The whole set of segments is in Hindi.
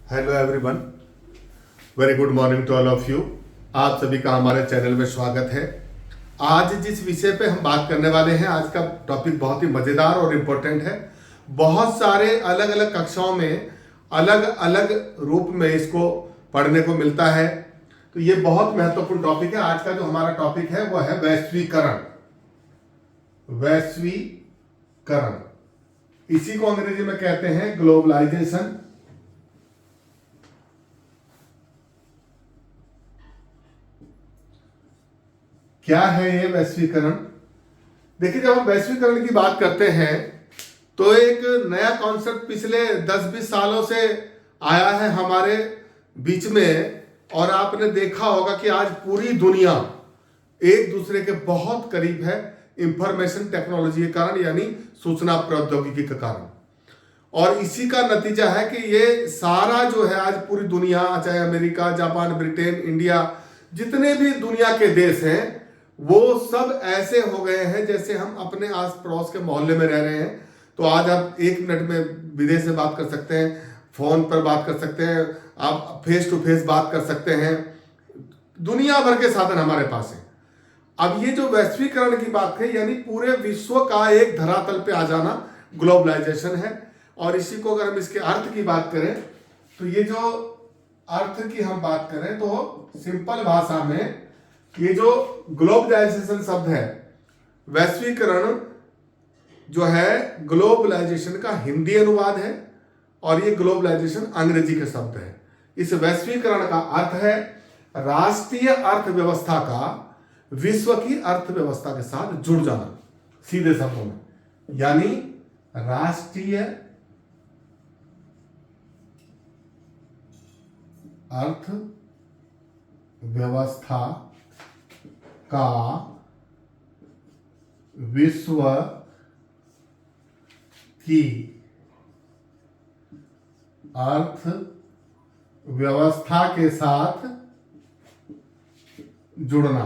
Hello everyone, very good morning to all of you. आप सभी का हमारे चैनल में स्वागत है। आज जिस विषय पे हम बात करने वाले हैं, आज का टॉपिक बहुत ही मज़ेदार और इम्पोर्टेंट है। बहुत सारे अलग अलग कक्षाओं में अलग अलग रूप में इसको पढ़ने को मिलता है, तो ये बहुत महत्वपूर्ण टॉपिक है। आज का जो हमारा टॉपिक है वो है वैश्वीकरण। वैश्वीकरण, इसी को अंग्रेजी में कहते हैं ग्लोबलाइजेशन। क्या है ये वैश्वीकरण? देखिए, जब हम वैश्वीकरण की बात करते हैं तो एक नया कॉन्सेप्ट पिछले 10-20 सालों से आया है हमारे बीच में, और आपने देखा होगा कि आज पूरी दुनिया एक दूसरे के बहुत करीब है इंफॉर्मेशन टेक्नोलॉजी के कारण, यानी सूचना प्रौद्योगिकी के कारण। और इसी का नतीजा है कि ये सारा जो है आज पूरी दुनिया, चाहे अमेरिका, जापान, ब्रिटेन, इंडिया, जितने भी दुनिया के देश हैं वो सब ऐसे हो गए हैं जैसे हम अपने आस पड़ोस के मोहल्ले में रह रहे हैं। तो आज आप 1 मिनट में विदेश से बात कर सकते हैं, फोन पर बात कर सकते हैं, आप फेस टू फेस बात कर सकते हैं। दुनिया भर के साधन हमारे पास हैं। अब ये जो वैश्वीकरण की बात है, यानी पूरे विश्व का एक धरातल पे आ जाना, ग्लोबलाइजेशन है। और इसी को अगर हम इसके अर्थ की बात करें तो ये जो अर्थ की हम बात करें तो सिंपल भाषा में ये जो ग्लोबलाइजेशन शब्द है, वैश्वीकरण जो है ग्लोबलाइजेशन का हिंदी अनुवाद है, और ये ग्लोबलाइजेशन अंग्रेजी के शब्द है। इस वैश्वीकरण का अर्थ है राष्ट्रीय अर्थव्यवस्था का विश्व की अर्थव्यवस्था के साथ जुड़ जाना। सीधे शब्दों में, यानी राष्ट्रीय अर्थव्यवस्था का विश्व की अर्थव्यवस्था के साथ जुड़ना।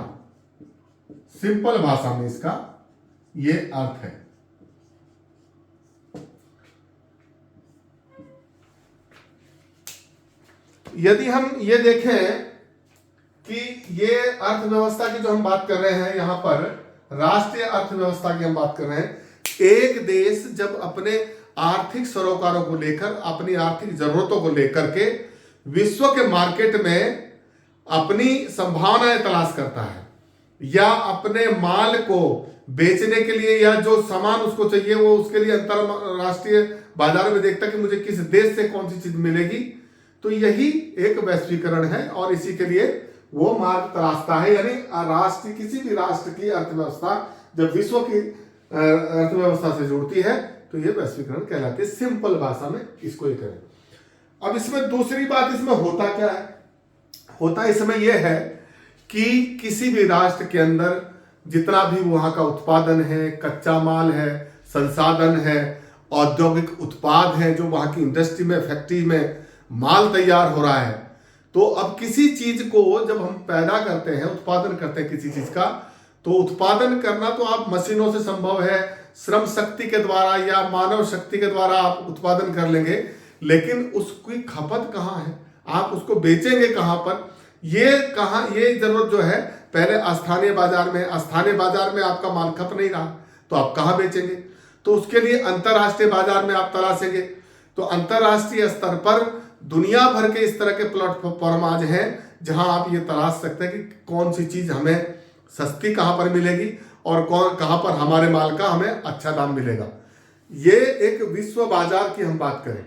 सिंपल भाषा में इसका ये अर्थ है। यदि हम ये देखें कि ये अर्थव्यवस्था की जो हम बात कर रहे हैं, यहां पर राष्ट्रीय अर्थव्यवस्था की हम बात कर रहे हैं। एक देश जब अपने आर्थिक सरोकारों को लेकर, अपनी आर्थिक जरूरतों को लेकर के विश्व के मार्केट में अपनी संभावनाएं तलाश करता है, या अपने माल को बेचने के लिए, या जो सामान उसको चाहिए वो उसके लिए अंतरराष्ट्रीय बाजार में देखता है कि मुझे किस देश से कौन सी चीज मिलेगी, तो यही एक वैश्वीकरण है। और इसी के लिए वो मार्ग तलाशता है, यानी राष्ट्र, किसी भी राष्ट्र की अर्थव्यवस्था जब विश्व की अर्थव्यवस्था से जुड़ती है तो ये वैश्वीकरण कहलाती है। सिंपल भाषा में इसको ही करें। अब इसमें दूसरी बात, इसमें होता क्या है? होता इसमें यह है कि किसी भी राष्ट्र के अंदर जितना भी वहां का उत्पादन है, कच्चा माल है, संसाधन है, औद्योगिक उत्पाद है, जो वहां की इंडस्ट्री में, फैक्ट्री में माल तैयार हो रहा है, तो अब किसी चीज को जब हम पैदा करते हैं, उत्पादन करते हैं किसी चीज का, तो उत्पादन करना तो आप मशीनों से संभव है, श्रम शक्ति के द्वारा या मानव शक्ति के द्वारा आप उत्पादन कर लेंगे, लेकिन उसकी खपत कहाँ है? आप उसको बेचेंगे कहाँ पर? ये जरूरत जो है, पहले स्थानीय बाजार में आपका माल खप नहीं रहा, तो आप कहाँ बेचेंगे? तो उसके लिए अंतरराष्ट्रीय बाजार में आप तलाशेंगे। तो अंतरराष्ट्रीय स्तर पर दुनिया भर के इस तरह के प्लेटफॉर्म आज हैं जहां आप ये तलाश सकते हैं कि कौन सी चीज हमें सस्ती कहां पर मिलेगी और कहां पर हमारे माल का हमें अच्छा दाम मिलेगा। ये एक विश्व बाजार की हम बात करें,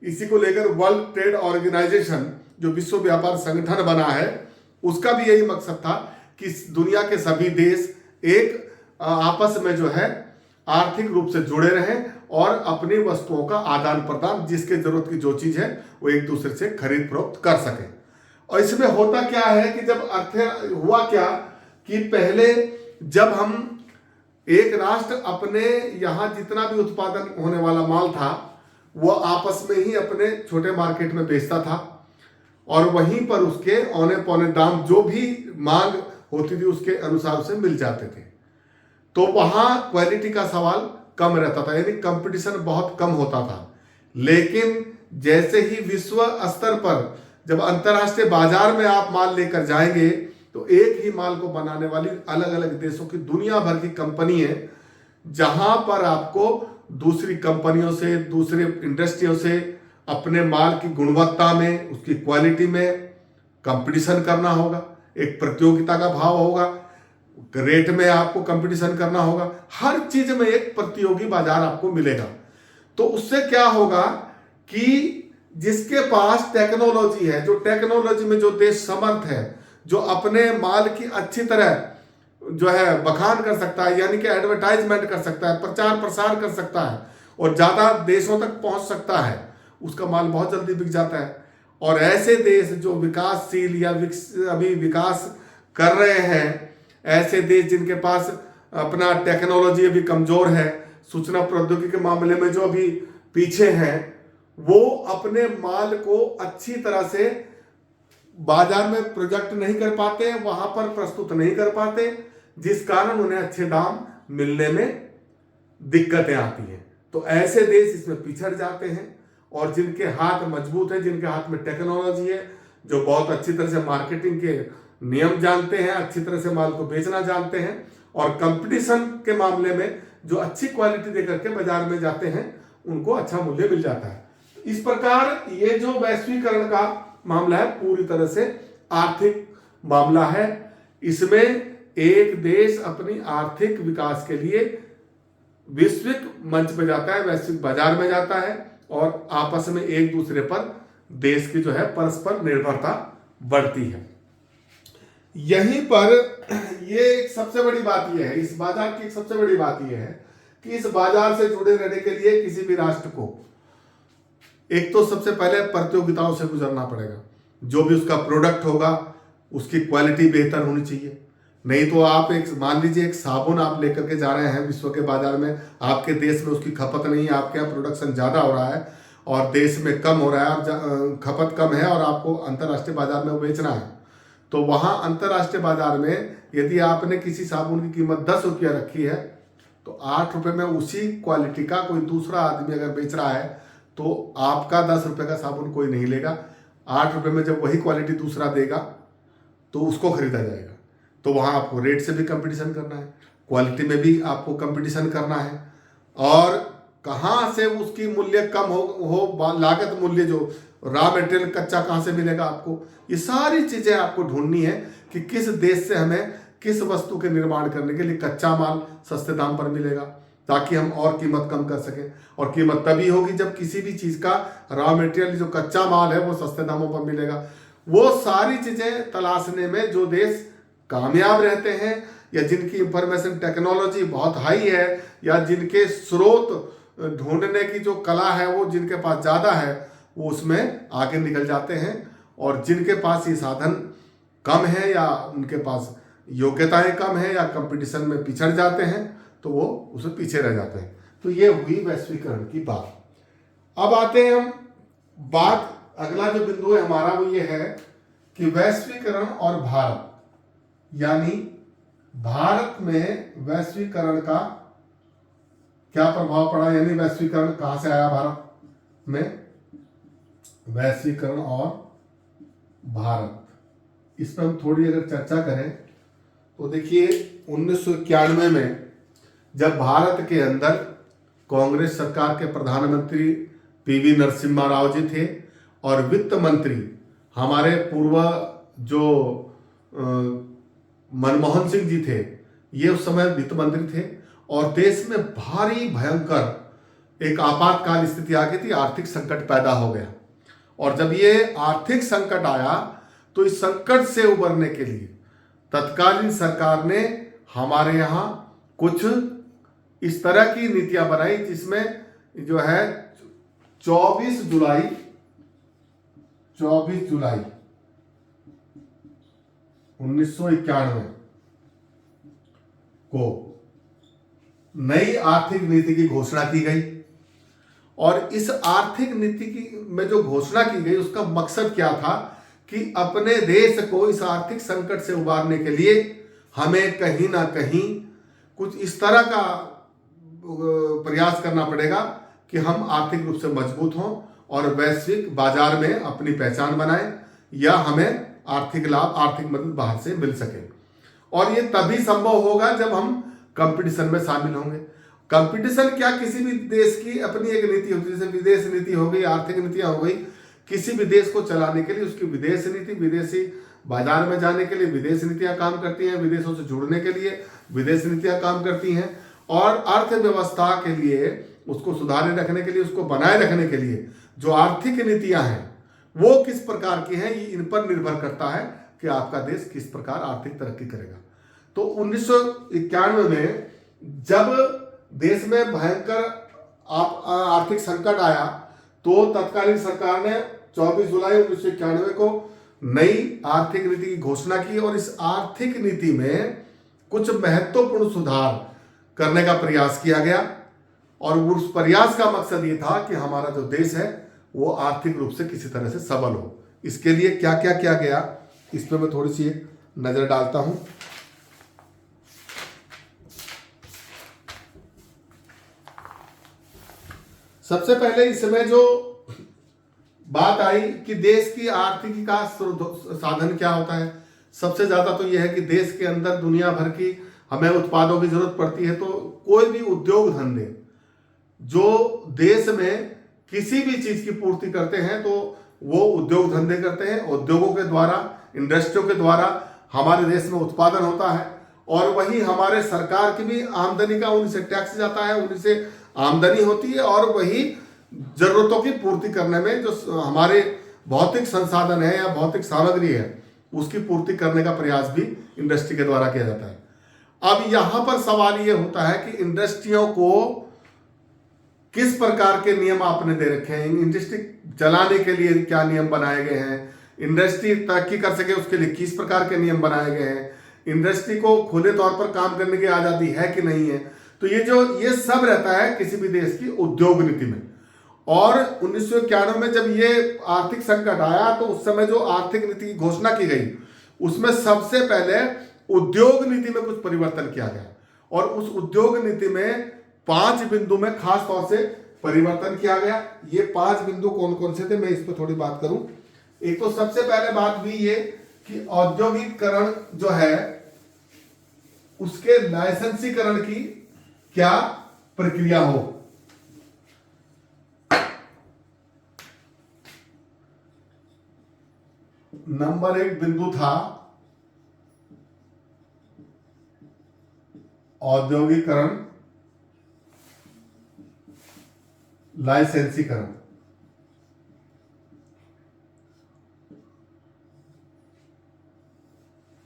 इसी को लेकर वर्ल्ड ट्रेड ऑर्गेनाइजेशन जो विश्व व्यापार संगठन बना है, उसका भी यही मकसद था कि दुनिया के सभी देश एक आपस में जो है आर्थिक रूप से जुड़े रहें और अपनी वस्तुओं का आदान प्रदान, जिसके जरूरत की जो चीज है वो एक दूसरे से खरीद फरोख्त कर सके। और इसमें होता क्या है कि जब हुआ क्या कि पहले जब हम एक राष्ट्र अपने यहाँ जितना भी उत्पादन होने वाला माल था वो आपस में ही अपने छोटे मार्केट में बेचता था, और वहीं पर उसके औने पौने दाम जो भी मांग होती थी उसके अनुसार उसे मिल जाते थे। तो वहां क्वालिटी का सवाल कम रहता था, यानी कंपटीशन बहुत कम होता था। लेकिन जैसे ही विश्व स्तर पर जब अंतर्राष्ट्रीय बाजार में आप माल लेकर जाएंगे तो एक ही माल को बनाने वाली अलग अलग देशों की दुनिया भर की कंपनी है, जहां पर आपको दूसरी कंपनियों से, दूसरे इंडस्ट्रियों से अपने माल की गुणवत्ता में, उसकी क्वालिटी में कंपटीशन करना होगा। एक प्रतियोगिता का भाव होगा, रेट में आपको कंपटीशन करना होगा, हर चीज में एक प्रतियोगी बाजार आपको मिलेगा। तो उससे क्या होगा कि जिसके पास टेक्नोलॉजी है, जो टेक्नोलॉजी में जो देश समर्थ है, जो अपने माल की अच्छी तरह जो है बखान कर सकता है, यानी कि एडवर्टाइजमेंट कर सकता है, प्रचार प्रसार कर सकता है और ज्यादा देशों तक पहुंच सकता है, उसका माल बहुत जल्दी बिक जाता है। और ऐसे देश जो विकासशील या अभी विकास कर रहे हैं, ऐसे देश जिनके पास अपना टेक्नोलॉजी अभी कमजोर है, सूचना प्रौद्योगिकी के मामले में जो अभी पीछे हैं, वो अपने माल को अच्छी तरह से बाजार में प्रोजेक्ट नहीं कर पाते, वहां पर प्रस्तुत नहीं कर पाते, जिस कारण उन्हें अच्छे दाम मिलने में दिक्कतें आती हैं। तो ऐसे देश इसमें पिछड़ जाते हैं। और जिनके हाथ मजबूत है, जिनके हाथ में टेक्नोलॉजी है, जो बहुत अच्छी तरह से मार्केटिंग के नियम जानते हैं, अच्छी तरह से माल को बेचना जानते हैं और कंपटीशन के मामले में जो अच्छी क्वालिटी देकर के बाजार में जाते हैं, उनको अच्छा मूल्य मिल जाता है। इस प्रकार ये जो वैश्वीकरण का मामला है पूरी तरह से आर्थिक मामला है। इसमें एक देश अपनी आर्थिक विकास के लिए वैश्विक मंच पे जाता है, वैश्विक बाजार में जाता है और आपस में एक दूसरे पर देश की जो है परस्पर निर्भरता बढ़ती है। यहीं पर ये एक सबसे बड़ी बात यह है, इस बाजार की एक सबसे बड़ी बात यह है कि इस बाजार से जुड़े रहने के लिए किसी भी राष्ट्र को एक तो सबसे पहले प्रतियोगिताओं से गुजरना पड़ेगा। जो भी उसका प्रोडक्ट होगा उसकी क्वालिटी बेहतर होनी चाहिए। नहीं तो आप एक मान लीजिए एक साबुन आप लेकर के जा रहे हैं विश्व के बाजार में, आपके देश में उसकी खपत नहीं है, आपके यहाँ प्रोडक्शन ज़्यादा हो रहा है और देश में कम हो रहा है, और खपत कम है और आपको अंतर्राष्ट्रीय बाजार में वो बेचना है। तो वहाँ अंतर्राष्ट्रीय बाजार में यदि आपने किसी साबुन की कीमत 10 रुपया रखी है तो 8 रुपये में उसी क्वालिटी का कोई दूसरा आदमी अगर बेच रहा है तो आपका 10 रुपये का साबुन कोई नहीं लेगा। 8 रुपये में जब वही क्वालिटी दूसरा देगा तो उसको खरीदा जाएगा। तो वहाँ आपको रेट से भी कंपटीशन करना है, क्वालिटी में भी आपको कंपटीशन करना है और कहाँ से उसकी मूल्य कम हो लागत मूल्य जो रॉ मटेरियल कच्चा कहाँ से मिलेगा आपको, ये सारी चीज़ें आपको ढूंढनी है कि किस देश से हमें किस वस्तु के निर्माण करने के लिए कच्चा माल सस्ते दाम पर मिलेगा, ताकि हम और कीमत कम कर सकें। और कीमत तभी होगी जब किसी भी चीज़ का रॉ मटेरियल जो कच्चा माल है वो सस्ते दामों पर मिलेगा। वो सारी चीज़ें तलाशने में जो देश कामयाब रहते हैं या जिनकी इंफॉर्मेशन टेक्नोलॉजी बहुत हाई है या जिनके स्रोत ढूंढने की जो कला है वो जिनके पास ज़्यादा है, वो उसमें आगे निकल जाते हैं। और जिनके पास ये साधन कम है या उनके पास योग्यताएं कम है या कंपटीशन में पिछड़ जाते हैं तो वो उससे पीछे रह जाते हैं। तो ये हुई वैश्वीकरण की बात। अब आते हैं हम अगला जो बिंदु है हमारा वो ये है कि वैश्वीकरण और भारत, यानी भारत में वैश्वीकरण का क्या प्रभाव पड़ा, यानी वैश्वीकरण कहां से आया भारत में। वैश्वीकरण और भारत, इस पर हम थोड़ी अगर चर्चा करें तो देखिए 1991 में जब भारत के अंदर कांग्रेस सरकार के प्रधानमंत्री पीवी नरसिम्हा राव जी थे और वित्त मंत्री हमारे पूर्व जो मनमोहन सिंह जी थे, ये उस समय वित्त मंत्री थे और देश में भारी भयंकर एक आपातकाल स्थिति आ गई थी, आर्थिक संकट पैदा हो गया। और जब ये आर्थिक संकट आया तो इस संकट से उबरने के लिए तत्कालीन सरकार ने हमारे यहाँ कुछ इस तरह की नीतियां बनाई जिसमें जो है 24 जुलाई 1991 को नई आर्थिक नीति की घोषणा की गई। और इस आर्थिक नीति की में जो घोषणा की गई उसका मकसद क्या था कि अपने देश को इस आर्थिक संकट से उबारने के लिए हमें कहीं ना कहीं कुछ इस तरह का प्रयास करना पड़ेगा कि हम आर्थिक रूप से मजबूत हों और वैश्विक बाजार में अपनी पहचान बनाएं, या हमें आर्थिक लाभ, आर्थिक मदद बाहर से मिल सके। और ये तभी संभव होगा जब हम कंपटीशन में शामिल होंगे। कंपटीशन क्या, किसी भी देश की अपनी एक नीति होती है, जैसे विदेश नीति हो गई, आर्थिक नीतियां हो गई। किसी भी देश को चलाने के लिए उसकी विदेश नीति, विदेशी बाजार में जाने के लिए विदेश नीतियां काम करती हैं, विदेशों से जुड़ने के लिए विदेश नीतियां काम करती हैं, और अर्थव्यवस्था के लिए उसको सुधारे रखने के लिए, उसको बनाए रखने के लिए जो आर्थिक नीतियां हैं वो किस प्रकार की हैं, ये इन पर निर्भर करता है कि आपका देश किस प्रकार आर्थिक तरक्की करेगा। तो 1991 में जब देश में भयंकर आर्थिक संकट आया तो तत्कालीन सरकार ने 24 जुलाई 1991 को नई आर्थिक नीति की घोषणा की, और इस आर्थिक नीति में कुछ महत्वपूर्ण सुधार करने का प्रयास किया गया। और उस प्रयास का मकसद ये था कि हमारा जो देश है वो आर्थिक रूप से किसी तरह से सबल हो। इसके लिए क्या क्या किया गया, इस पर मैं थोड़ी सी एक नजर डालता हूं। सबसे पहले इसमें जो बात आई कि देश की आर्थिकी का साधन क्या होता है, सबसे ज्यादा तो यह है कि देश के अंदर दुनिया भर की हमें उत्पादों की जरूरत पड़ती है। तो कोई भी उद्योग धंधे जो देश में किसी भी चीज की पूर्ति करते हैं तो वो उद्योग धंधे करते हैं। उद्योगों के द्वारा, इंडस्ट्रियों के द्वारा हमारे देश में उत्पादन होता है, और वही हमारे सरकार की भी आमदनी का उनसे टैक्स जाता है, उनसे आमदनी होती है, और वही जरूरतों की पूर्ति करने में जो हमारे भौतिक संसाधन है या भौतिक सामग्री है उसकी पूर्ति करने का प्रयास भी इंडस्ट्री के द्वारा किया जाता है। अब यहां पर सवाल ये होता है कि इंडस्ट्रियों को किस प्रकार के नियम आपने दे रखे हैं, इंडस्ट्री चलाने के लिए क्या नियम बनाए गए हैं, इंडस्ट्री तरक्की कर सके उसके लिए किस प्रकार के नियम बनाए गए हैं, इंडस्ट्री को खुले तौर पर काम करने की आजादी है कि नहीं है। तो ये सब रहता है किसी भी देश की उद्योग नीति में। और 1991 में जब ये आर्थिक संकट आया तो उस समय जो आर्थिक नीति की घोषणा की गई उसमें सबसे पहले उद्योग नीति में कुछ परिवर्तन किया गया, और उस उद्योग नीति में 5 बिंदु में खास तौर से परिवर्तन किया गया। ये 5 बिंदु कौन कौन से थे, मैं इस पर थोड़ी बात करूं। एक तो सबसे पहले बात भी ये कि औद्योगिकरण जो है उसके लाइसेंसीकरण की क्या प्रक्रिया हो। नंबर 1 बिंदु था औद्योगिकरण, लाइसेंसीकरण।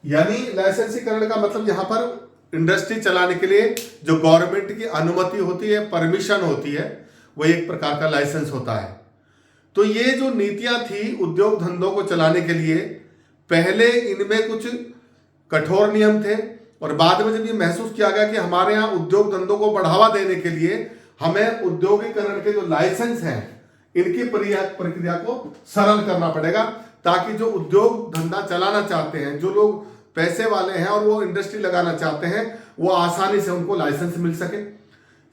यानी लाइसेंसीकरण का मतलब यहां पर इंडस्ट्री चलाने के लिए जो गवर्नमेंट की अनुमति होती है, परमिशन होती है, वो एक प्रकार का लाइसेंस होता है। तो ये जो नीतियां थी उद्योग धंधों को चलाने के लिए, पहले इनमें कुछ कठोर नियम थे, और बाद में जब ये महसूस किया गया कि हमारे यहाँ उद्योग धंधों को बढ़ावा देने के लिए हमें औद्योगिकरण के जो लाइसेंस हैं इनकी प्रक्रिया को सरल करना पड़ेगा, ताकि जो उद्योग धंधा चलाना चाहते हैं, जो लोग पैसे वाले हैं और वो इंडस्ट्री लगाना चाहते हैं, वो आसानी से उनको लाइसेंस मिल सके।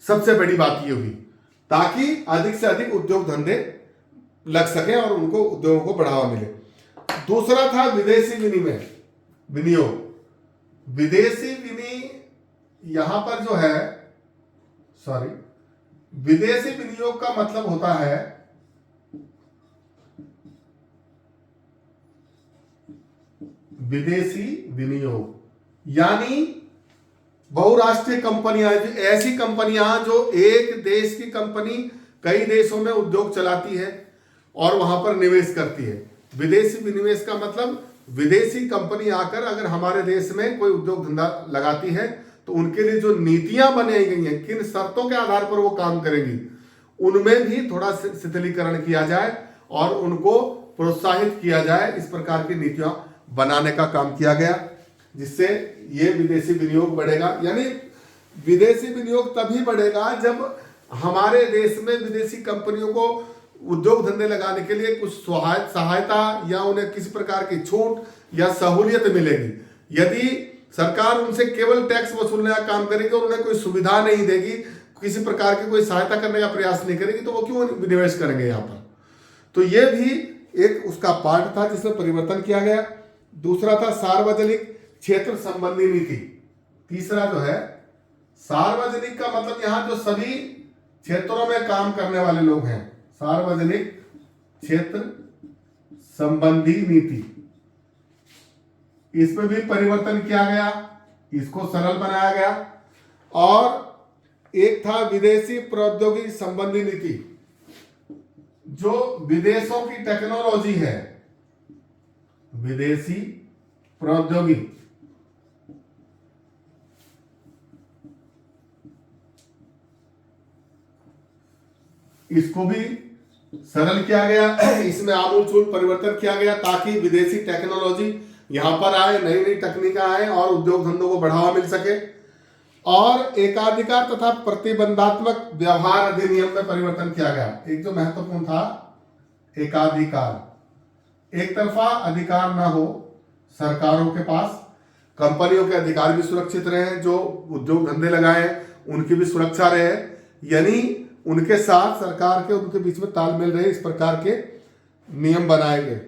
सबसे बड़ी बात ये हुई ताकि अधिक से अधिक उद्योग धंधे लग सके और उनको उद्योगों को बढ़ावा मिले। दूसरा था विदेशी विनियोग। विदेशी यहां पर जो है विदेशी विनियोग का मतलब होता है विदेशी विनियोग, यानी बहुराष्ट्रीय कंपनियां, ऐसी कंपनियां जो एक देश की कंपनी कई देशों में उद्योग चलाती है और वहां पर निवेश करती है। विदेशी विनिवेश का मतलब विदेशी कंपनी आकर अगर हमारे देश में कोई उद्योग धंधा लगाती है तो उनके लिए जो नीतियां बनाई गई हैं, किन शर्तों के आधार पर वो काम करेंगी, उनमें भी थोड़ा शिथिलीकरण किया जाए और उनको प्रोत्साहित किया जाए। इस प्रकार की नीतियां बनाने का काम किया गया, जिससे ये विदेशी विनियोग बढ़ेगा। यानी विदेशी विनियोग तभी बढ़ेगा जब हमारे देश में विदेशी कंपनियों को उद्योग धंधे लगाने के लिए कुछ सहायता या उन्हें किसी प्रकार की छूट या सहूलियत मिलेगी। यदि सरकार उनसे केवल टैक्स वसूलने का काम करेगी और उन्हें कोई सुविधा नहीं देगी, किसी प्रकार की कोई सहायता करने का प्रयास नहीं करेगी, तो वो क्यों निवेश करेंगे यहाँ पर। तो ये भी एक उसका पार्ट था जिसमें परिवर्तन किया गया। दूसरा था सार्वजनिक क्षेत्र संबंधी नीति। तीसरा जो है सार्वजनिक का मतलब यहां जो सभी क्षेत्रों में काम करने वाले लोग हैं, सार्वजनिक क्षेत्र संबंधी नीति, इसमें भी परिवर्तन किया गया, इसको सरल बनाया गया। और एक था विदेशी प्रौद्योगिकी संबंधी नीति, जो विदेशों की टेक्नोलॉजी है, विदेशी प्रौद्योगिकी, इसको भी सरल किया गया, इसमें आमूलचूल परिवर्तन किया गया ताकि विदेशी टेक्नोलॉजी यहां पर आए, नई नई तकनीक आए और उद्योग धंधों को बढ़ावा मिल सके। और एकाधिकार तथा प्रतिबंधात्मक व्यवहार अधिनियम में परिवर्तन किया गया। एक जो महत्वपूर्ण था एकाधिकार, एक तरफा अधिकार ना हो सरकारों के पास, कंपनियों के अधिकार भी सुरक्षित रहे, जो उद्योग धंधे लगाए उनकी भी सुरक्षा रहे, यानी उनके साथ सरकार के उनके बीच में तालमेल रहे, इस प्रकार के नियम बनाए गए।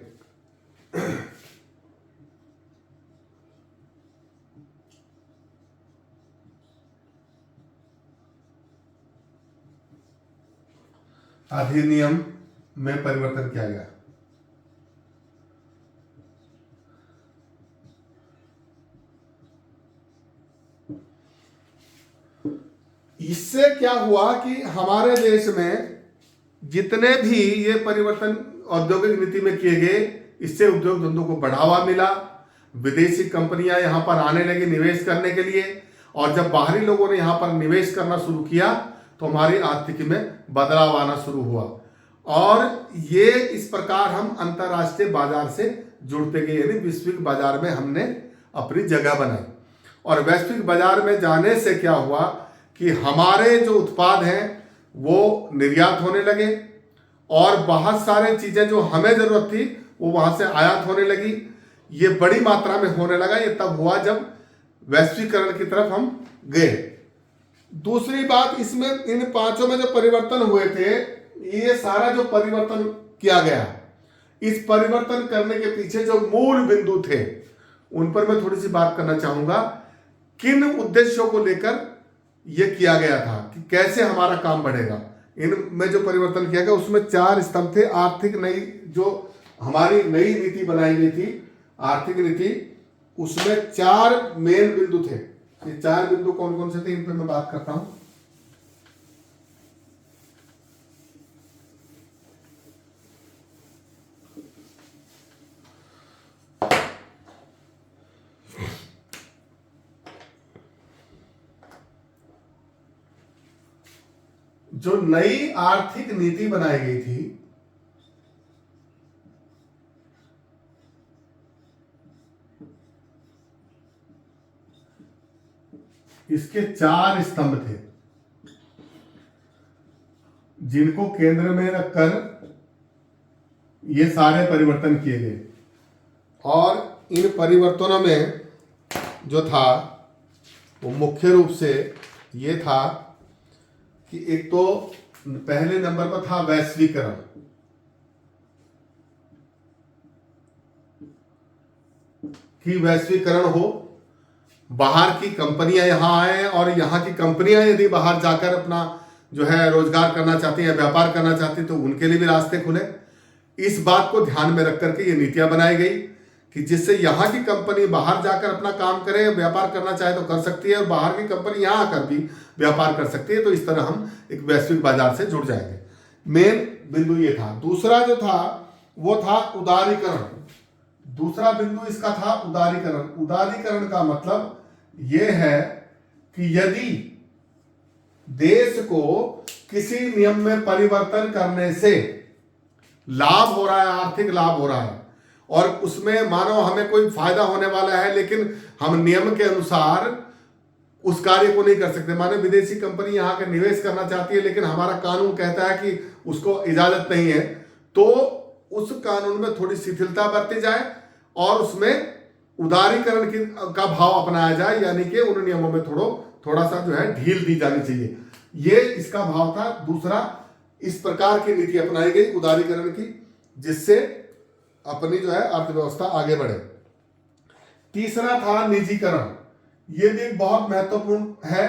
अधिनियम में परिवर्तन किया गया। इससे क्या हुआ कि हमारे देश में जितने भी ये परिवर्तन औद्योगिक नीति में किए गए, इससे उद्योग धंधों को बढ़ावा मिला, विदेशी कंपनियां यहां पर आने लगी निवेश करने के लिए, और जब बाहरी लोगों ने यहां पर निवेश करना शुरू किया तो हमारी आर्थिकी में बदलाव आना शुरू हुआ, और ये इस प्रकार हम अंतरराष्ट्रीय बाजार से जुड़ते गए, यानी वैश्विक बाजार में हमने अपनी जगह बनाई। और वैश्विक बाजार में जाने से क्या हुआ कि हमारे जो उत्पाद हैं वो निर्यात होने लगे, और बहुत सारे चीजें जो हमें जरूरत थी वो वहां से आयात होने लगी। ये बड़ी मात्रा में होने लगा। ये तब हुआ जब वैश्वीकरण की तरफ हम गए। दूसरी बात, इसमें इन पांचों में जो परिवर्तन हुए थे, ये सारा जो परिवर्तन किया गया, इस परिवर्तन करने के पीछे जो मूल बिंदु थे उन पर मैं थोड़ी सी बात करना चाहूंगा। किन उद्देश्यों को लेकर यह किया गया था कि कैसे हमारा काम बढ़ेगा। इनमें जो परिवर्तन किया गया उसमें 4 स्तंभ थे। आर्थिक नई जो हमारी नई नीति बनाई गई थी, आर्थिक नीति, उसमें 4 मेन बिंदु थे। ये 4 बिंदु कौन कौन से थे, इन पर मैं बात करता हूं। जो नई आर्थिक नीति बनाई गई थी, इसके 4 स्तंभ थे जिनको केंद्र में रखकर ये सारे परिवर्तन किए गए। और इन परिवर्तनों में जो था वो मुख्य रूप से ये था कि एक तो पहले नंबर पर था वैश्वीकरण। कि वैश्वीकरण हो, बाहर की कंपनियां यहां आए, और यहां की कंपनियां यदि बाहर जाकर अपना जो है रोजगार करना चाहती हैं, व्यापार करना चाहती हैं, तो उनके लिए भी रास्ते खुले। इस बात को ध्यान में रख करके ये नीतियां बनाई गई कि जिससे यहाँ की कंपनी बाहर जाकर अपना काम करे, व्यापार करना चाहे तो कर सकती है, और बाहर की कंपनी यहाँ आकर भी व्यापार कर सकती है। तो इस तरह हम एक वैश्विक बाजार से जुड़ जाएंगे। मेन बिंदु ये था। दूसरा जो था वो था उदारीकरण। दूसरा बिंदु इसका था उदारीकरण। उदारीकरण का मतलब ये है कि यदि देश को किसी नियम में परिवर्तन करने से लाभ हो रहा है, आर्थिक लाभ हो रहा है, और उसमें मानो हमें कोई फायदा होने वाला है, लेकिन हम नियम के अनुसार उस कार्य को नहीं कर सकते। मानो विदेशी कंपनी यहाँ के निवेश करना चाहती है, लेकिन हमारा कानून कहता है कि उसको इजाजत नहीं है, तो उस कानून में थोड़ी शिथिलता बरती जाए और उसमें उदारीकरण का भाव अपनाया जाए, यानी कि उन नियमों में थोड़ा सा जो है ढील दी जानी चाहिए। ये इसका भाव था। दूसरा, इस प्रकार की नीति अपनाई गई उदारीकरण की। जिससे अपनी जो है अर्थव्यवस्था आगे बढ़े। तीसरा था निजीकरण। ये भी बहुत महत्वपूर्ण है।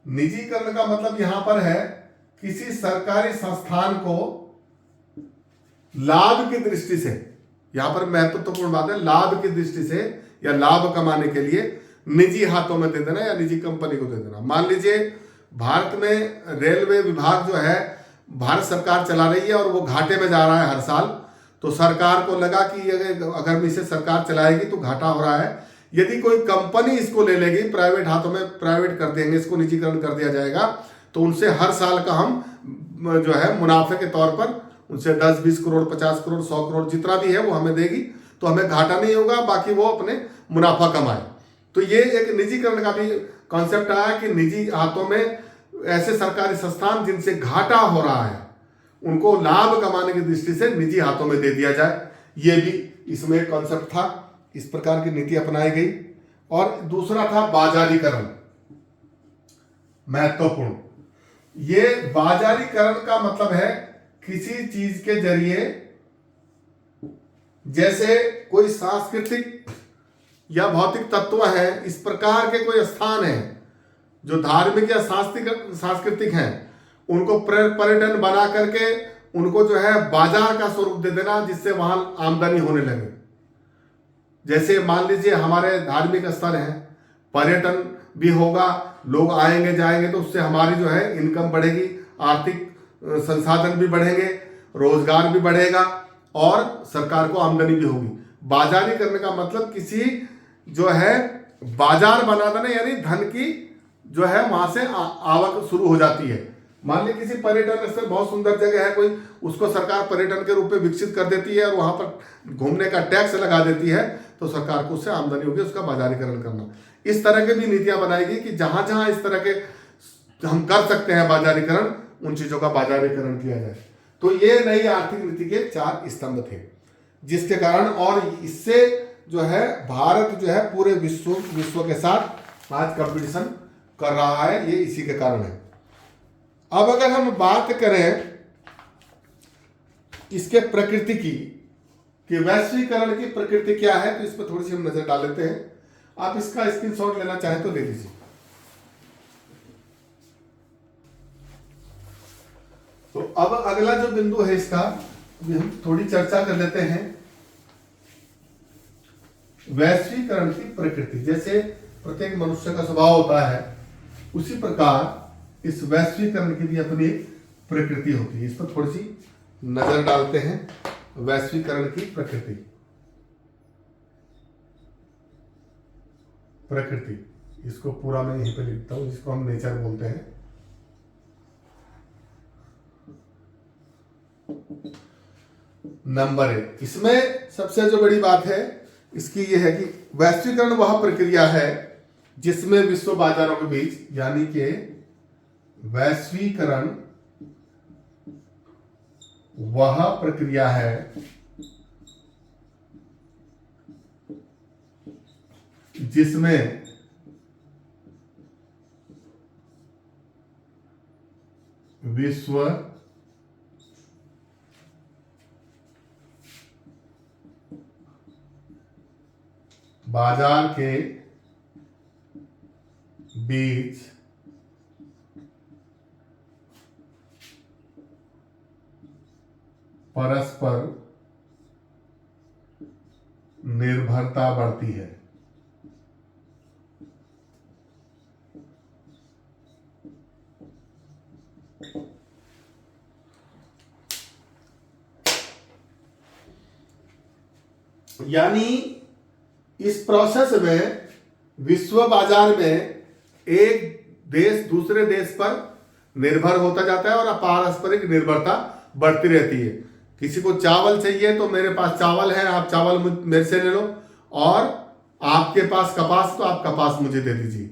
निजीकरण का मतलब यहां पर है किसी सरकारी संस्थान को लाभ की दृष्टि से, यहां पर महत्वपूर्ण बात है, लाभ की दृष्टि से या लाभ कमाने के लिए निजी हाथों में दे देना या निजी कंपनी को दे देना। मान लीजिए भारत में रेलवे विभाग जो है भारत सरकार चला रही है और वो घाटे में जा रहा है हर साल, तो सरकार को लगा कि अगर इसे सरकार चलाएगी तो घाटा हो रहा है, यदि कोई कंपनी इसको ले लेगी, प्राइवेट हाथों में प्राइवेट कर देंगे, इसको निजीकरण कर दिया जाएगा, तो उनसे हर साल का हम जो है मुनाफे के तौर पर उनसे 10-20 करोड़ 50 करोड़ 100 करोड़ जितना भी है वो हमें देगी, तो हमें घाटा नहीं होगा, बाकी वो अपने मुनाफा कमाए। तो ये एक निजीकरण का भी कॉन्सेप्ट आया कि निजी हाथों में ऐसे सरकारी संस्थान जिनसे घाटा हो रहा है उनको लाभ कमाने की दृष्टि से निजी हाथों में दे दिया जाए। ये भी इसमें एक कॉन्सेप्ट था, इस प्रकार की नीति अपनाई गई। और दूसरा था बाजारीकरण, महत्वपूर्ण। ये बाजारीकरण का मतलब है किसी चीज के जरिए, जैसे कोई सांस्कृतिक या भौतिक तत्व है, इस प्रकार के कोई स्थान है जो धार्मिक या सांस्कृतिक हैं, उनको पर्यटन बना करके उनको जो है बाजार का स्वरूप दे देना, जिससे वहां आमदनी होने लगे। जैसे मान लीजिए हमारे धार्मिक स्थल हैं, पर्यटन भी होगा, लोग आएंगे जाएंगे, तो उससे हमारी जो है इनकम बढ़ेगी, आर्थिक संसाधन भी बढ़ेंगे, रोजगार भी बढ़ेगा और सरकार को आमदनी भी होगी। बाजारी करने का मतलब किसी जो है बाजार बना देना, यानी धन की जो है वहां से आवक शुरू हो जाती है। मान लीजिए किसी पर्यटन स्थल बहुत सुंदर जगह है कोई, उसको सरकार पर्यटन के रूप में विकसित कर देती है और वहां पर घूमने का टैक्स लगा देती है, तो सरकार को उससे आमदनी होगी, उसका बाजारीकरण करना। इस तरह की भी नीतियां बनाएगी कि जहां जहां इस तरह के हम कर सकते हैं बाजारीकरण, उन चीजों का बाजारीकरण किया जाए। तो ये नई आर्थिक नीति के 4 स्तंभ थे, जिसके कारण और इससे जो है भारत जो है पूरे विश्व के साथ आज कंपटीशन कर रहा है, ये इसी के कारण है। अब अगर हम बात करें इसके प्रकृति की, कि वैश्वीकरण की प्रकृति क्या है, तो इस पर थोड़ी सी हम नजर डाल लेते हैं। आप इसका स्क्रीनशॉट लेना चाहें तो ले लीजिए। तो अब अगला जो बिंदु है इसका भी हम थोड़ी चर्चा कर लेते हैं। वैश्वीकरण की प्रकृति, जैसे प्रत्येक मनुष्य का स्वभाव होता है, उसी प्रकार इस वैश्वीकरण की भी अपनी प्रकृति होती है। इस पर थोड़ी सी नजर डालते हैं। वैश्वीकरण की प्रकृति, इसको पूरा मैं यहीं पे लिखता हूं, जिसको हम नेचर बोलते हैं। नंबर 1, इसमें सबसे जो बड़ी बात है इसकी यह है कि वैश्वीकरण वह प्रक्रिया है जिसमें विश्व बाजारों के बीच, यानी कि वैश्वीकरण वह प्रक्रिया है जिसमें विश्व बाजार के बीच परस्पर निर्भरता बढ़ती है। यानी इस प्रोसेस में विश्व बाजार में एक देश दूसरे देश पर निर्भर होता जाता है और पारस्परिक निर्भरता बढ़ती रहती है। किसी को चावल चाहिए तो मेरे पास चावल है, आप चावल मेरे से ले लो, और आपके पास कपास तो आप कपास मुझे दे दीजिए।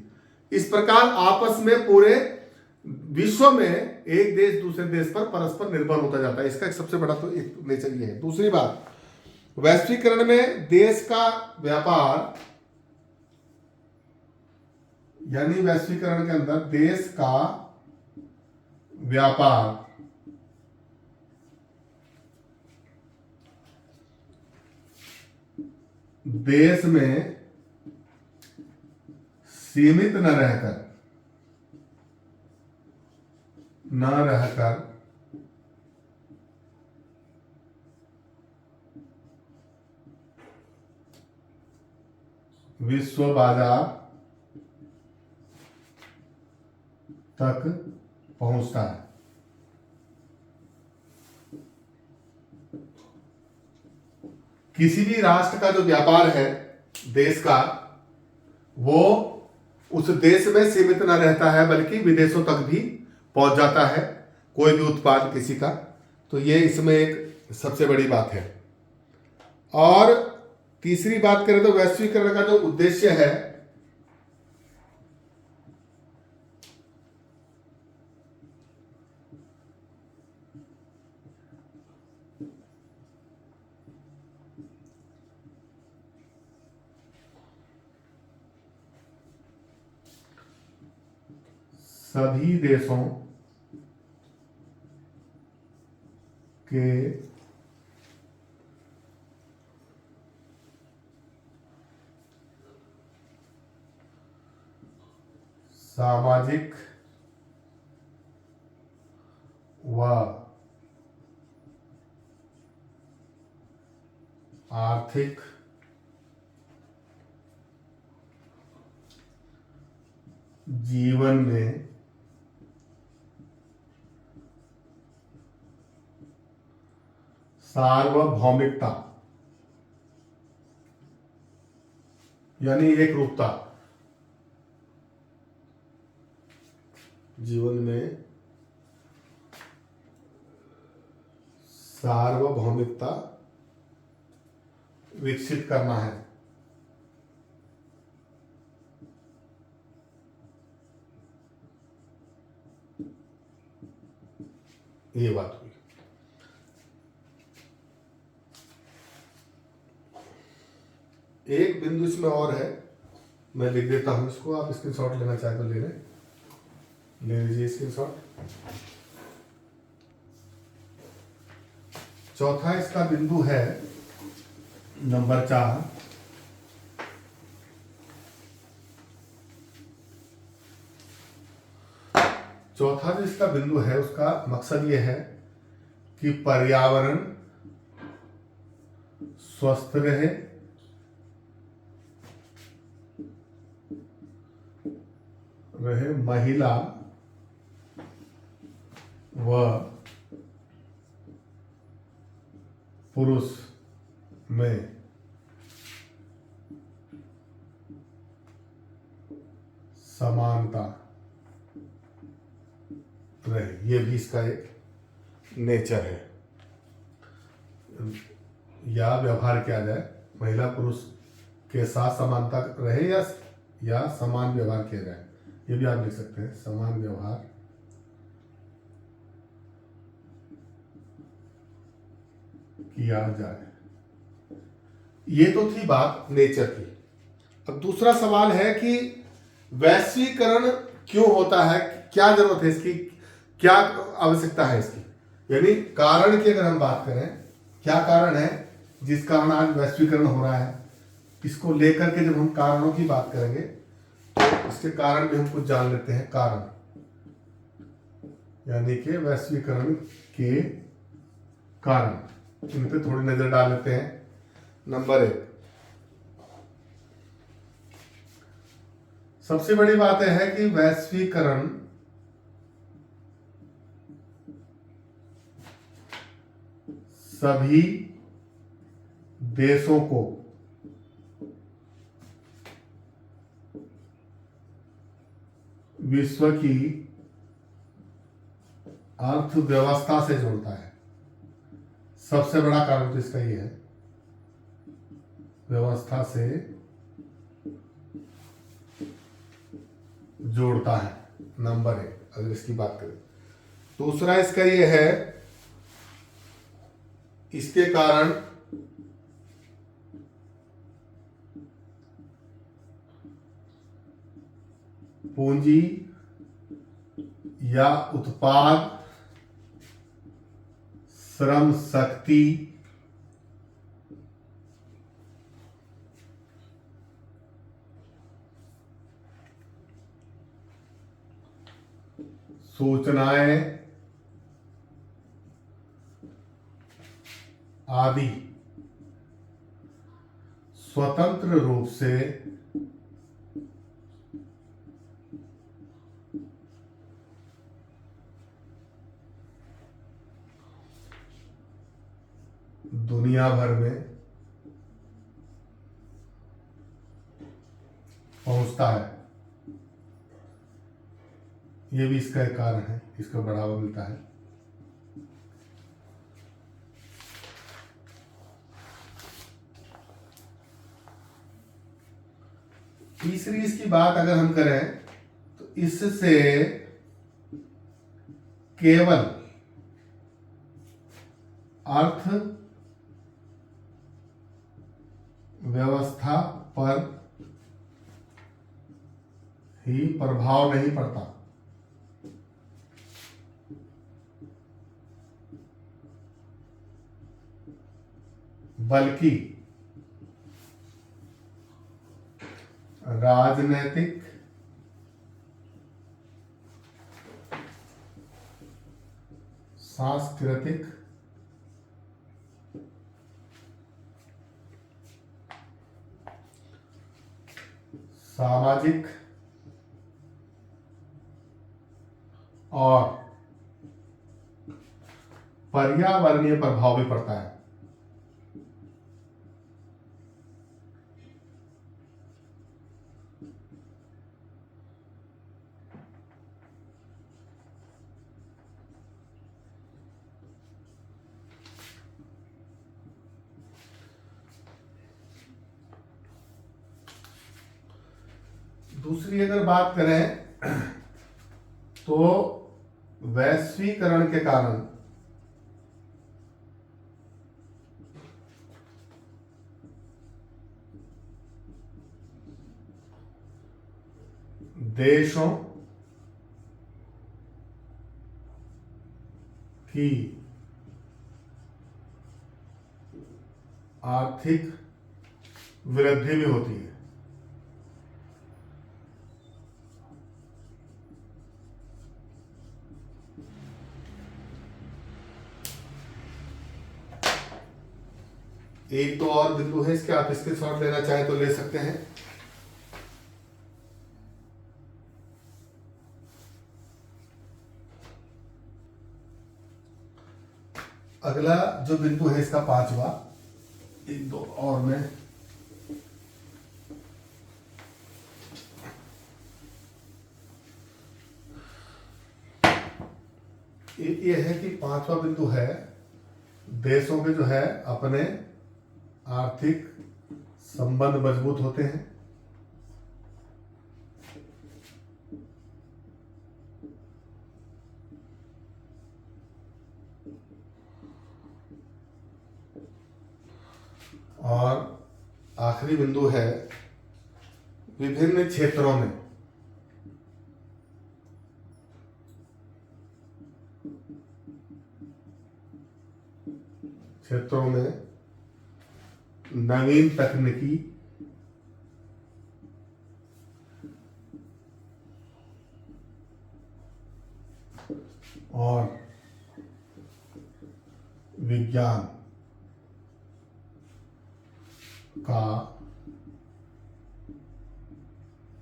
इस प्रकार आपस में पूरे विश्व में एक देश दूसरे देश पर परस्पर निर्भर होता जाता है। इसका एक सबसे बड़ा तो एक नेचर ये है। दूसरी बात, वैश्वीकरण में देश का व्यापार, यानी वैश्वीकरण के अंदर देश का व्यापार देश में सीमित न रहकर विश्व बाजार तक पहुंचता है। किसी भी राष्ट्र का जो व्यापार है देश का, वो उस देश में सीमित न रहता है बल्कि विदेशों तक भी पहुंच जाता है, कोई भी उत्पाद किसी का। तो ये इसमें एक सबसे बड़ी बात है। और तीसरी बात करें तो वैश्वीकरण का जो उद्देश्य है, सभी देशों के सामाजिक व आर्थिक जीवन में सार्वभौमिकता यानी एक रूपता, जीवन में सार्वभौमिकता विकसित करना है। ये बात हुई। एक बिंदु इसमें और है, मैं लिख देता हूं इसको, आप स्क्रीनशॉट लेना चाहे तो ले लीजिए स्क्रीनशॉट। चौथा इसका बिंदु है नंबर 4, चौथा जो इसका बिंदु है उसका मकसद ये है कि पर्यावरण स्वस्थ रहे, महिला व पुरुष में समानता रहे। ये भी इसका एक नेचर है, या व्यवहार किया जाए, महिला पुरुष के साथ समानता रहे या समान व्यवहार किया जाए। ये भी आप लिख सकते हैं, समान व्यवहार किया जाए। ये तो थी बात नेचर की। अब दूसरा सवाल है कि वैश्वीकरण क्यों होता है, क्या जरूरत है इसकी, क्या आवश्यकता है इसकी, यानी कारण की अगर हम बात करें, क्या कारण है जिस कारण आज वैश्वीकरण हो रहा है, इसको लेकर के जब हम कारणों की बात करेंगे तो इसके कारण भी हम कुछ जान लेते हैं। कारण यानी कि वैश्वीकरण के कारण, इन पे थोड़ी नजर डाल लेते हैं। नंबर 1, सबसे बड़ी बात है कि वैश्वीकरण सभी देशों को विश्व की अर्थव्यवस्था से जोड़ता है। सबसे बड़ा कारण तो इसका ये है, व्यवस्था से जोड़ता है। नंबर 1 अगर इसकी बात करें। दूसरा इसका ये है, इसके कारण पूंजी या उत्पाद, श्रम शक्ति सूचनाएं आदि स्वतंत्र रूप से दुनिया भर में पहुंचता है। ये भी इसका एक कारण है, इसको बढ़ावा मिलता है। तीसरी इसकी बात अगर हम करें तो इससे केवल अर्थ व्यवस्था पर ही प्रभाव नहीं पड़ता, बल्कि राजनैतिक, सांस्कृतिक, सामाजिक और पर्यावरणीय प्रभाव भी पड़ता है। दूसरी अगर बात करें तो वैश्वीकरण के कारण देशों की आर्थिक वृद्धि भी होती है। एक तो और बिंदु है इसके, आप इसके शॉट लेना चाहे तो ले सकते हैं। अगला जो बिंदु है इसका पांचवा, एक दो और में ये है कि पांचवा बिंदु है देशों के जो है अपने आर्थिक संबंध मजबूत होते हैं। और आखिरी बिंदु है विभिन्न क्षेत्रों में नवीन तकनीकी और विज्ञान का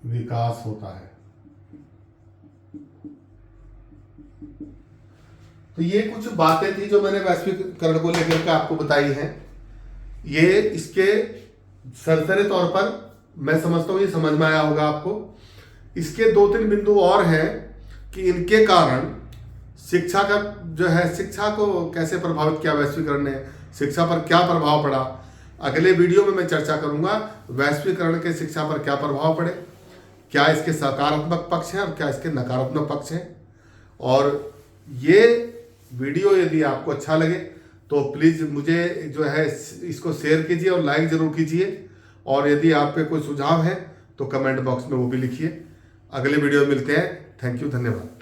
विकास होता है। तो ये कुछ बातें थी जो मैंने वैश्वीकरण को लेकर के आपको बताई हैं। ये इसके सरसरी तौर पर मैं समझता हूँ ये समझ में आया होगा आपको। इसके दो तीन बिंदु और हैं कि इनके कारण शिक्षा का जो है, शिक्षा को कैसे प्रभावित किया वैश्वीकरण ने, शिक्षा पर क्या प्रभाव पड़ा। अगले वीडियो में मैं चर्चा करूंगा वैश्वीकरण के शिक्षा पर क्या प्रभाव पड़े, क्या इसके सकारात्मक पक्ष हैं और क्या इसके नकारात्मक पक्ष हैं। और ये वीडियो यदि आपको अच्छा लगे तो प्लीज़ मुझे जो है इसको शेयर कीजिए और लाइक ज़रूर कीजिए। और यदि आप पे कोई सुझाव है तो कमेंट बॉक्स में वो भी लिखिए। अगले वीडियो में मिलते हैं। थैंक यू, धन्यवाद।